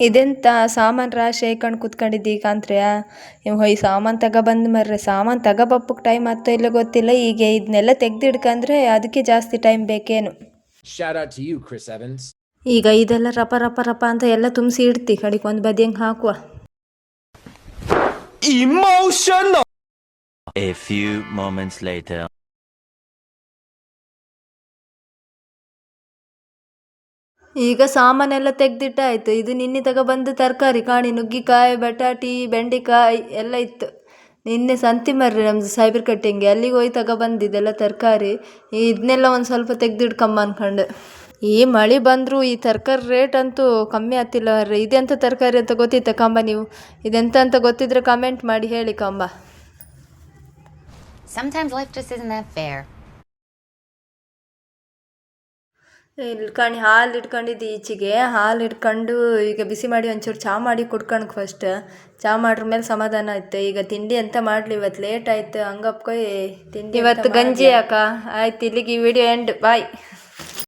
ಇದೆಂತ ಸಾಮಾನು ರಾಶಿ ಹಾಕೊಂಡು ಕುತ್ಕೊಂಡಿದ್ದಿ ಕಾಂತ್ರ್ಯಾ ನೀವು ಹೊಯ್ ಸಾಮಾನು ತಗೊಬಂದು ಮರ್ರೆ ಸಾಮಾನು ತಗೊಬಪ್ಪಕ್ಕೆ ಟೈಮ್ ಆಗ್ತಾ ಇಲ್ಲ ಗೊತ್ತಿಲ್ಲ ಈಗ ಇದನ್ನೆಲ್ಲ ತೆಗ್ದಿಡ್ಕಂದ್ರೆ ಅದಕ್ಕೆ ಜಾಸ್ತಿ time ಬೇಕೇನು. Shout out to you, Chris Evans. ಈಗ ಇದೆಲ್ಲ ರಪ ರಪ ರಪ ಅಂತ ಎಲ್ಲ ತುಂಬಿಸಿ ಇಡ್ತಿ ಕಡಿಗೆ ಒಂದು ಬದಿಯಂಗೆ ಹಾಕುವ. Emotional. A few moments later. ಈಗ ಸಾಮಾನೆಲ್ಲ ತೆಗ್ದಿಟ್ಟಾಯ್ತು. ಇದು ನಿನ್ನೆ ತಗೊಬಂದು ತರಕಾರಿ ಕಾಣಿ ನುಗ್ಗಿಕಾಯಿ ಬಟಾಟಿ ಬೆಂಡೆಕಾಯಿ ಎಲ್ಲ ಇತ್ತು. ನಿನ್ನೆ ಸಂತಿ ಮರ್ರಿ ನಮ್ಮದು ಸೈಬರ್ ಕಟ್ಟಿಂಗೆ ಅಲ್ಲಿಗೆ ಹೋಗಿ ತಗೊಬಂದಿದ್ದೆಲ್ಲ ತರಕಾರಿ. ಇದನ್ನೆಲ್ಲ ಒಂದು ಸ್ವಲ್ಪ ತೆಗ್ದಿಡ್ಕಂಬ ಅನ್ಕೊಂಡು. ಈ ಮಳೆ ಬಂದರೂ ಈ ತರಕಾರಿ ರೇಟ್ ಅಂತೂ ಕಮ್ಮಿ ಆಗ್ತಿಲ್ಲ ಮರ್ರಿ. ಇದೆಂಥ ತರಕಾರಿ ಅಂತ ಗೊತ್ತಿತ್ತ ಕಂಬ ನೀವು? ಇದೆಂತ ಅಂತ ಗೊತ್ತಿದ್ರೆ ಕಮೆಂಟ್ ಮಾಡಿ ಹೇಳಿ ಕಂಬ. Sometimes life just isn't that fair. ಇಲ್ಲಿ ಕಣಿ ಹಾಲು ಇಟ್ಕೊಂಡಿದ್ದು ಈಚೆಗೆ ಹಾಲು ಇಟ್ಕೊಂಡು ಈಗ ಬಿಸಿ ಮಾಡಿ ಒಂಚೂರು ಚಹಾ ಮಾಡಿ ಕುಡ್ಕೊಂಡು ಫಸ್ಟ್ ಚಹಾ ಮಾಡ್ರ ಮೇಲೆ ಸಮಾಧಾನ ಆಯ್ತು. ಈಗ ತಿಂಡಿ ಅಂತ ಮಾಡಲಿ ಇವತ್ತು ಲೇಟ್ ಆಯ್ತು ಹಂಗಪ್ಕೊಯ್ ತಿಂಡಿ ಇವತ್ತು ಗಂಜಿ ಅಕ್ಕ ಆಯ್ತು. ಇಲ್ಲಿಗೆ ಈ ವಿಡಿಯೋ ಎಂಡ್ ಬಾಯ್.